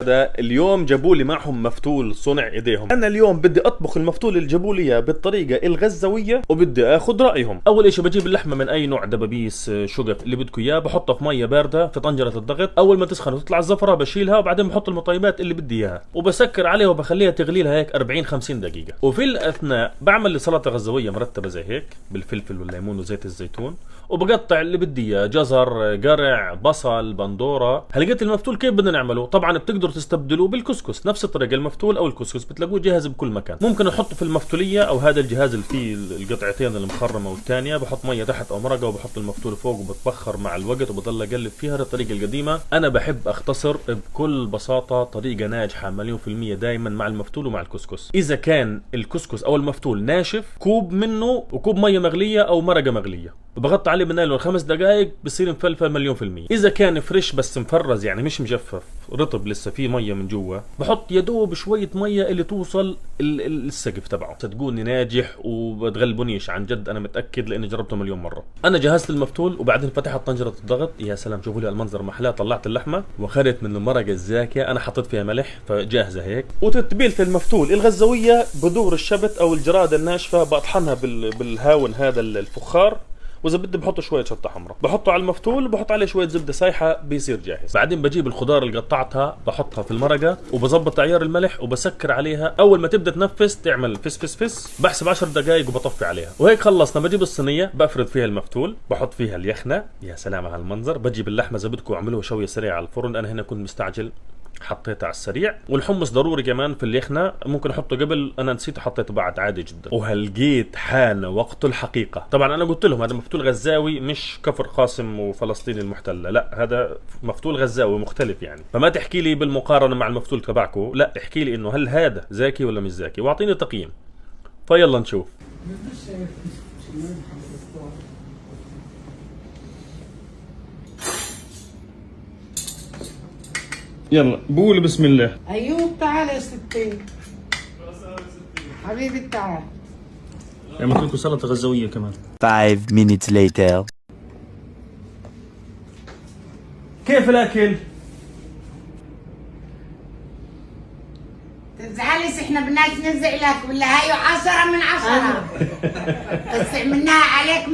اليوم جابوا لي معهم مفتول صنع ايديهم. انا اليوم بدي اطبخ المفتول اللي جابوا لي اياه بالطريقه الغزاويه وبدي اخذ رايهم. اول اشي بجيب اللحمه من اي نوع، دبابيس، شقف، اللي بدكم اياه، بحطها في ميه بارده في طنجره الضغط. اول ما تسخن وتطلع الزفره بشيلها، وبعدين بحط المطيبات اللي بدي اياها وبسكر عليها وبخليها تغلي لها هيك 40-50 دقيقه. وفي الاثناء بعمل لي سلطه غزاويه مرتبه زي هيك بالفلفل والليمون وزيت الزيتون، وبقطع اللي بدي اياه، جزر، قرع، بصل، بندوره. هلقيت المفتول كيف بدنا نعمله؟ طبعا بتقدروا تستبدلوه بالكسكس، نفس الطريقه. المفتول او الكسكس بتلاقوه جاهز بكل مكان. ممكن احطه في المفتوليه او هذا الجهاز اللي فيه القطعتين المخرمه والثانيه، بحط ميه تحت او مرقه وبحط المفتول فوق وبتبخر مع الوقت وبضل اقلب فيها. الطريقه القديمه. انا بحب اختصر بكل بساطه طريقه ناجحه مليون في المية دائما مع المفتول ومع الكسكس. اذا كان الكسكس او المفتول ناشف، كوب منه وكوب ميه مغليه او مرقه مغليه، بغطي عليه بنايلون 5 دقائق بصير مفلفل مليون في المية. اذا كان فريش بس مفرز يعني مش مجفف، رطب لسه فيه ميه من جوا، بحط يدوب شويه ميه اللي توصل السقف تبعه. صدقوني ناجح وبتغلبونيش عن جد، انا متاكد لاني جربته مليون مره. انا جهزت المفتول وبعدين فتحت طنجره الضغط. يا سلام، شوفوا لي المنظر محلاه. طلعت اللحمه واخذت من المرقه الزاكيه، انا حطيت فيها ملح فجاهزه هيك. وتتبيله المفتول الغزاويه بدور الشبت او الجراد الناشفه، بطحنها بالهاون هذا الفخار، واذا بدي بحط شويه شطه حمراء، بحطه على المفتول وبحط عليه شويه زبده سايحه بيصير جاهز. بعدين بجيب الخضار اللي قطعتها بحطها في المرقه وبظبط عيار الملح وبسكر عليها. اول ما تبدا تنفس تعمل فس فس فس، بحسب 10 دقائق وبطفي عليها. وهيك خلصنا. بجيب الصينيه بفرد فيها المفتول، بحط فيها اليخنه. يا سلام على المنظر. بجيب اللحمه اذا بدكم اعملوها شويه سريعه على الفرن، انا هنا كنت مستعجل حطيتها على السريع. والحمص ضروري كمان في اليخنه، ممكن احطه قبل، انا نسيت حطيته بعد عادي جدا. وهلقيت حان وقت الحقيقه. طبعا انا قلت لهم هذا مفتول غزاوي مش كفر قاسم وفلسطين المحتله، لا هذا مفتول غزاوي مختلف يعني. فما تحكي لي بالمقارنه مع المفتول تبعكم، لا احكي لي انه هل هذا زاكي ولا مش زاكي، واعطيني تقييم. فيلا نشوف. يلا قول بسم الله. ايوب تعال يا ستي حبيبي تعال. عملت لكم سلطه غزاويه كمان. 5 minutes later. كيف الاكل؟ تزعلش، احنا بدناش نزعلك بالله، هاي 10 من 10 بس عملناها عليك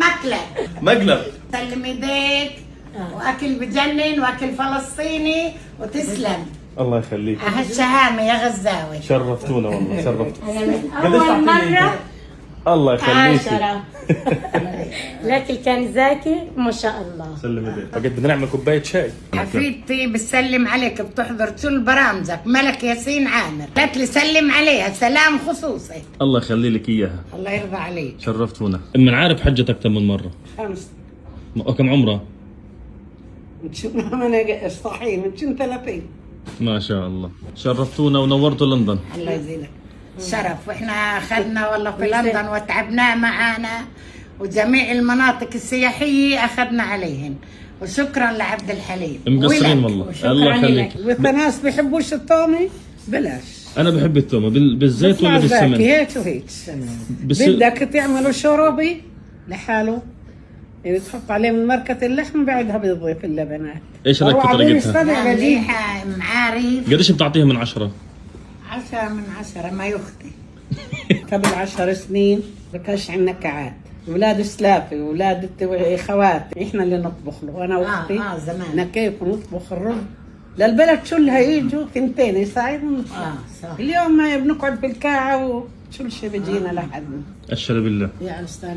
مقلب. سلم ايديك، واكل بجنن واكل فلسطيني وتسلم. الله يخليك. هالشهامه يا غزاوي، شرفتونا والله، شرفتونا. أول مرة الله يخليك. 10. الأكل كان زاكي ما شاء الله. سلم ايديك. بقيت بدنا نعمل كوبايه شاي. حفيدتي بتسلم عليك، بتحضر كل برامجك، ملك ياسين عامر، قالت لي سلم عليها سلام خصوصي. الله يخلي لك اياها. الله يرضى عليك. شرفتونا. من عارف حجت اكثر من مره. 5. كم عمرها؟ من صحيح من 30. ما شاء الله. شرفتونا ونورتوا لندن. الله يزيدك شرف. واحنا اخذنا والله في لندن وتعبنا معانا، وجميع المناطق السياحيه اخذنا عليهن، وشكرا لعبد الحليم. مقصرين والله. الله يخليك. والناس بيحبوش التومي بلاش. انا بحب التومه بالزيت ولا بالسمن؟ هيك وهيك. بدك تعملوا شوربي لحاله، يعني تحط عليه من مركة اللحم، بعدها بتضيف اللبنات. ايش رايك في طريقتها؟ مليحة معارف. قديش بتعطيها من 10؟ 10 من 10 ما يختي. قبل 10 سنين بكاش عنا نكعات، اولاد سلافي واولاد خواتي احنا اللي نطبخ له، انا واختي زمان نكيف ونطبخ الرز للبلد كلها، يجوا ثنتين يساعدوا. صح. اليوم ما بنقعد في الكاعة وكل شيء بيجينا لحد. اشهد بالله. يا استاذ